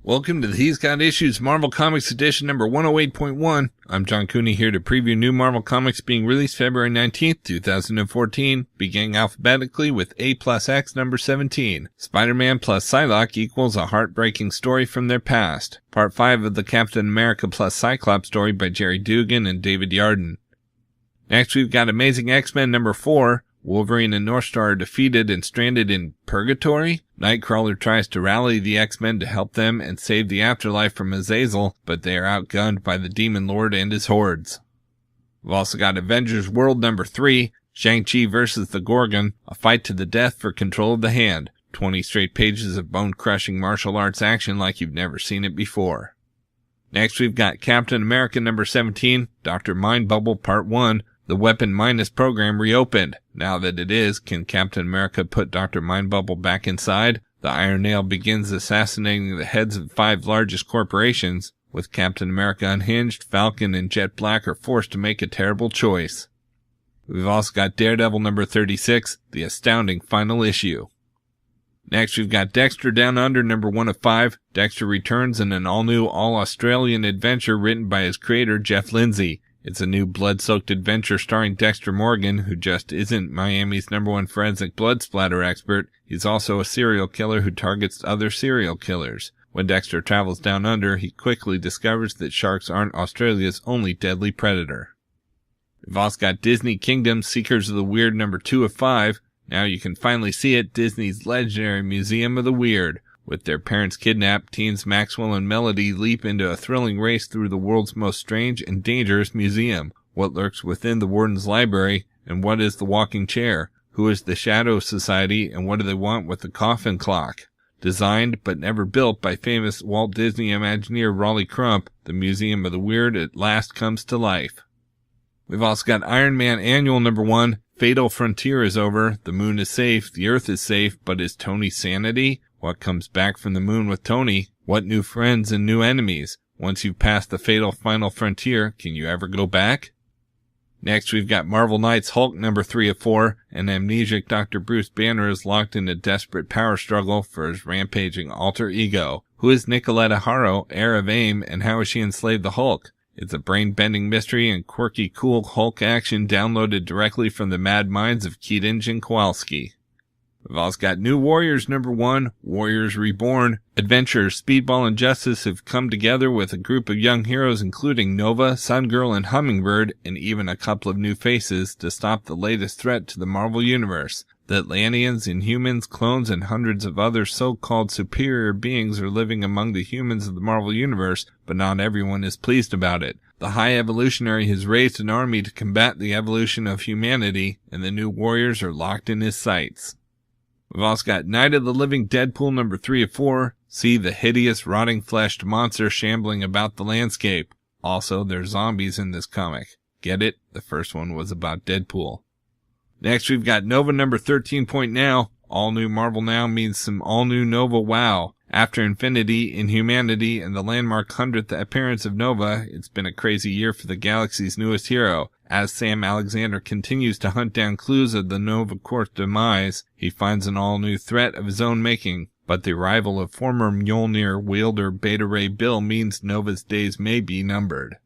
Welcome to the He's Got Issues Marvel Comics Edition number 108.1. I'm John Cooney here to preview new Marvel Comics being released February 19th, 2014, beginning alphabetically with A plus X number 17. Spider-Man plus Psylocke equals a heartbreaking story from their past. Part 5 of the Captain America plus Cyclops story by Jerry Dugan and David Yarden. Next we've got Amazing X-Men number 4. Wolverine and Northstar are defeated and stranded in Purgatory. Nightcrawler tries to rally the X-Men to help them and save the afterlife from Azazel, but they are outgunned by the Demon Lord and his hordes. We've also got Avengers World number 3, Shang-Chi vs. the Gorgon, a fight to the death for control of the hand. 20 straight pages of bone-crushing martial arts action like you've never seen it before. Next we've got Captain America number 17, Dr. Mind Bubble Part 1, the Weapon Minus program reopened. Now that it is, can Captain America put Dr. Mind Bubble back inside? The Iron Nail begins assassinating the heads of the 5 largest corporations. With Captain America unhinged, Falcon and Jet Black are forced to make a terrible choice. We've also got Daredevil number 36, the astounding final issue. Next we've got Dexter Down Under number 1 of 5. Dexter returns in an all-new, all-Australian adventure written by his creator, Jeff Lindsay. It's a new blood-soaked adventure starring Dexter Morgan, who just isn't Miami's number 1 forensic blood splatter expert. He's also a serial killer who targets other serial killers. When Dexter travels down under, he quickly discovers that sharks aren't Australia's only deadly predator. We've also got Disney Kingdom Seekers of the Weird number 2 of 5. Now you can finally see it, Disney's legendary Museum of the Weird. With their parents kidnapped, teens Maxwell and Melody leap into a thrilling race through the world's most strange and dangerous museum. What lurks within the Warden's library, and what is the walking chair? Who is the Shadow Society, and what do they want with the coffin clock? Designed but never built by famous Walt Disney Imagineer Raleigh Crump, the Museum of the Weird at last comes to life. We've also got Iron Man Annual number 1. Fatal Frontier is over. The moon is safe. The earth is safe. But is Tony's sanity? What comes back from the moon with Tony? What new friends and new enemies? Once you've passed the fatal final frontier, can you ever go back? Next, we've got Marvel Knights Hulk number 3 of 4. An amnesiac Dr. Bruce Banner is locked in a desperate power struggle for his rampaging alter ego. Who is Nicoletta Haro, heir of AIM, and how has she enslaved the Hulk? It's a brain-bending mystery and quirky cool Hulk action downloaded directly from the mad minds of Keaton and Kowalski. We've also got New Warriors number 1, Warriors Reborn. Adventurers Speedball and Justice have come together with a group of young heroes including Nova, Sungirl, and Hummingbird, and even a couple of new faces to stop the latest threat to the Marvel Universe. The Atlanteans, Inhumans, clones, and hundreds of other so-called superior beings are living among the humans of the Marvel Universe, but not everyone is pleased about it. The High Evolutionary has raised an army to combat the evolution of humanity, and the new warriors are locked in his sights. We've also got Night of the Living Deadpool number 3 of 4. See the hideous, rotting-fleshed monster shambling about the landscape. Also, there's zombies in this comic. Get it? The first one was about Deadpool. Next, we've got Nova number 13 Point Now. All new Marvel Now means some all-new Nova wow. After Infinity, Inhumanity, and the landmark 100th appearance of Nova, it's been a crazy year for the galaxy's newest hero. As Sam Alexander continues to hunt down clues of the Nova Corps' demise, he finds an all-new threat of his own making. But the arrival of former Mjolnir wielder Beta Ray Bill means Nova's days may be numbered.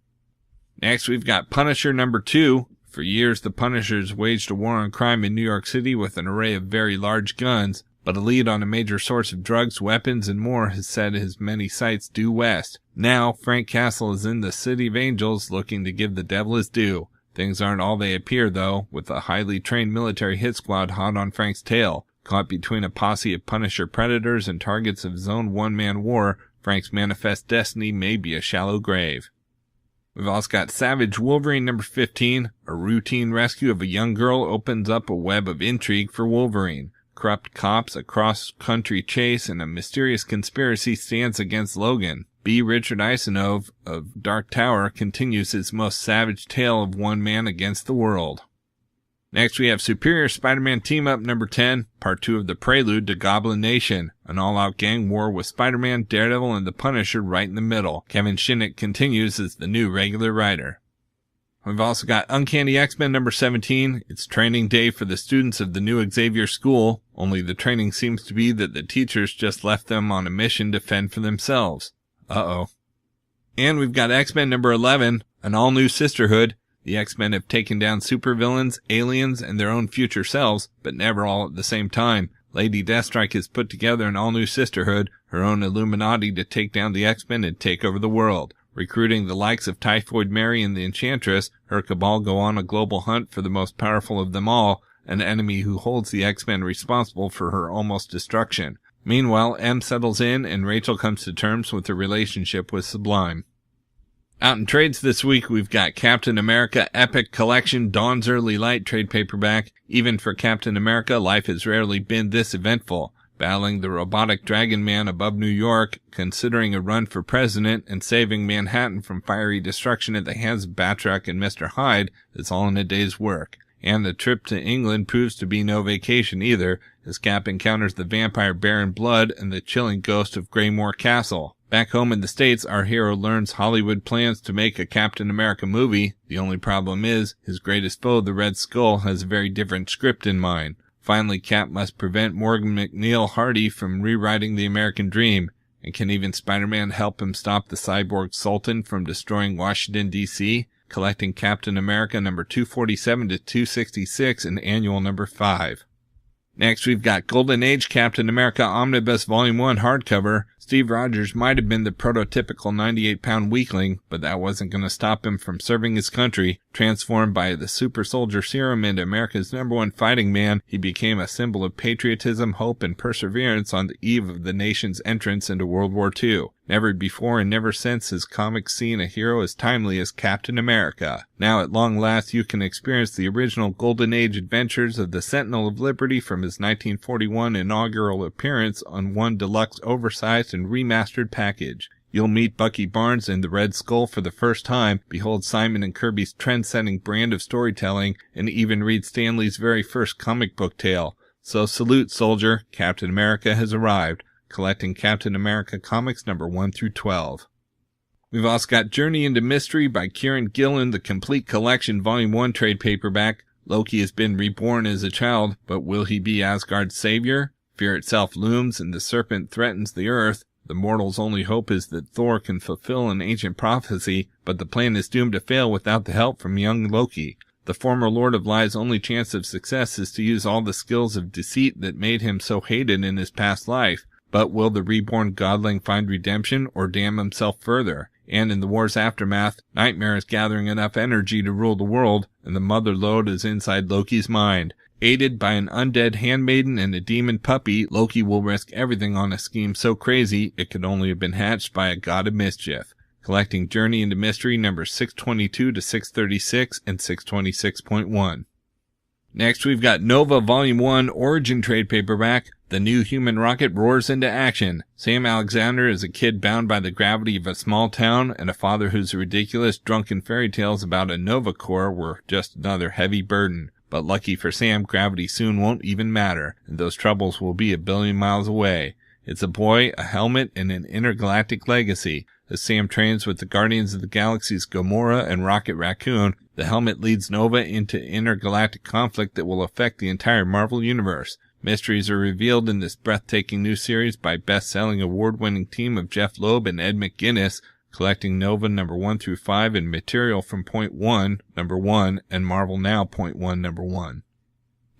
Next, we've got Punisher number 2. For years, the Punishers waged a war on crime in New York City with an array of very large guns, but a lead on a major source of drugs, weapons, and more has set his many sights due west. Now, Frank Castle is in the City of Angels looking to give the devil his due. Things aren't all they appear, though, with a highly trained military hit squad hot on Frank's tail. Caught between a posse of Punisher predators and targets of his own one-man war, Frank's manifest destiny may be a shallow grave. We've also got Savage Wolverine number 15. A routine rescue of a young girl opens up a web of intrigue for Wolverine. Corrupt cops, a cross-country chase, and a mysterious conspiracy stands against Logan. B. Richard Isanove of Dark Tower continues his most savage tale of one man against the world. Next we have Superior Spider-Man Team-Up number 10, part 2 of the prelude to Goblin Nation, an all-out gang war with Spider-Man, Daredevil, and the Punisher right in the middle. Kevin Shinnick continues as the new regular writer. We've also got Uncanny X-Men number 17. It's training day for the students of the new Xavier School, only the training seems to be that the teachers just left them on a mission to fend for themselves. Uh-oh. And we've got X-Men number 11, an all-new sisterhood. The X-Men have taken down supervillains, aliens, and their own future selves, but never all at the same time. Lady Deathstrike has put together an all-new sisterhood, her own Illuminati, to take down the X-Men and take over the world. Recruiting the likes of Typhoid Mary and the Enchantress, her cabal go on a global hunt for the most powerful of them all, an enemy who holds the X-Men responsible for her almost destruction. Meanwhile, M settles in and Rachel comes to terms with her relationship with Sublime. Out in trades this week, we've got Captain America Epic Collection Dawn's Early Light trade paperback. Even for Captain America, life has rarely been this eventful. Battling the robotic Dragon Man above New York, considering a run for president, and saving Manhattan from fiery destruction at the hands of Batroc and Mr. Hyde is all in a day's work. And the trip to England proves to be no vacation either, as Cap encounters the vampire Baron Blood and the chilling ghost of Greymore Castle. Back home in the States, our hero learns Hollywood plans to make a Captain America movie. The only problem is, his greatest foe, the Red Skull, has a very different script in mind. Finally, Cap must prevent Morgan McNeil Hardy from rewriting the American dream. And can even Spider-Man help him stop the cyborg Sultan from destroying Washington, D.C.? Collecting Captain America number 247 to 266 and annual number 5. Next, we've got Golden Age Captain America Omnibus Volume 1 hardcover. Steve Rogers might have been the prototypical 98-pound weakling, but that wasn't going to stop him from serving his country. Transformed by the super soldier serum into America's #1 fighting man, he became a symbol of patriotism, hope, and perseverance on the eve of the nation's entrance into World War II. Never before and never since has comics seen a hero as timely as Captain America. Now at long last you can experience the original Golden Age adventures of the Sentinel of Liberty from his 1941 inaugural appearance on one deluxe oversized and remastered package. You'll meet Bucky Barnes and the Red Skull for the first time, behold Simon and Kirby's trend-setting brand of storytelling, and even read Stan Lee's very first comic book tale. So salute, soldier, Captain America has arrived. Collecting Captain America comics number 1 through 12. We've also got Journey into Mystery by Kieron Gillen, the complete collection Volume 1 trade paperback. Loki has been reborn as a child, but will he be Asgard's savior? Fear itself looms and the serpent threatens the earth. The mortal's only hope is that Thor can fulfill an ancient prophecy, but the plan is doomed to fail without the help from young Loki. The former Lord of Lie's only chance of success is to use all the skills of deceit that made him so hated in his past life. But will the reborn godling find redemption or damn himself further? And in the war's aftermath, Nightmare is gathering enough energy to rule the world, and the mother lode is inside Loki's mind. Aided by an undead handmaiden and a demon puppy, Loki will risk everything on a scheme so crazy it could only have been hatched by a god of mischief. Collecting Journey into Mystery numbers 622 to 636 and 626.1. Next, we've got Nova Volume 1 Origin Trade Paperback. The new human rocket roars into action. Sam Alexander is a kid bound by the gravity of a small town, and a father whose ridiculous, drunken fairy tales about a Nova Corps were just another heavy burden. But lucky for Sam, gravity soon won't even matter, and those troubles will be 1 billion miles away. It's a boy, a helmet, and an intergalactic legacy. As Sam trains with the Guardians of the Galaxy's Gamora and Rocket Raccoon, the helmet leads Nova into intergalactic conflict that will affect the entire Marvel Universe. Mysteries are revealed in this breathtaking new series by best-selling award-winning team of Jeff Loeb and Ed McGuinness, collecting Nova number 1 through 5 and material from Point 1, number 1, and Marvel Now Point 1, number 1.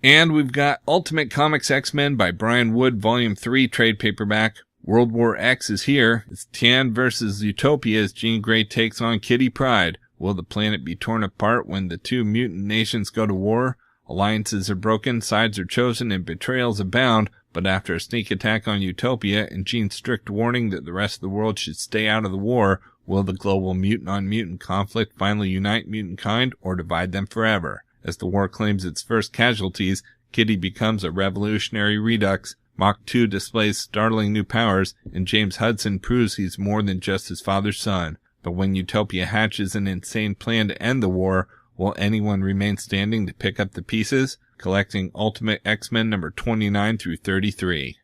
And we've got Ultimate Comics X-Men by Brian Wood, Volume 3 trade paperback. World War X is here. It's Tian versus Utopia as Jean Grey takes on Kitty Pryde. Will the planet be torn apart when the two mutant nations go to war? Alliances are broken, sides are chosen, and betrayals abound, but after a sneak attack on Utopia and Jean's strict warning that the rest of the world should stay out of the war, will the global mutant-on-mutant conflict finally unite mutant kind or divide them forever? As the war claims its first casualties, Kitty becomes a revolutionary redux, Mach 2 displays startling new powers, and James Hudson proves he's more than just his father's son. But when Utopia hatches an insane plan to end the war, will anyone remain standing to pick up the pieces? Collecting Ultimate X-Men number 29 through 33.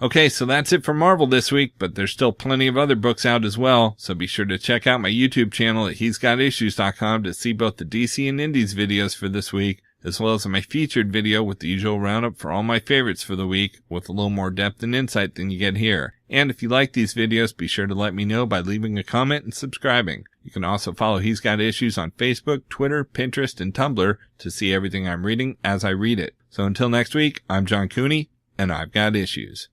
Okay, so that's it for Marvel this week, but there's still plenty of other books out as well, so be sure to check out my YouTube channel at he'sgotissues.com to see both the DC and Indies videos for this week, as well as my featured video with the usual roundup for all my favorites for the week, with a little more depth and insight than you get here. And if you like these videos, be sure to let me know by leaving a comment and subscribing. You can also follow He's Got Issues on Facebook, Twitter, Pinterest, and Tumblr to see everything I'm reading as I read it. So until next week, I'm John Cooney, and I've got issues.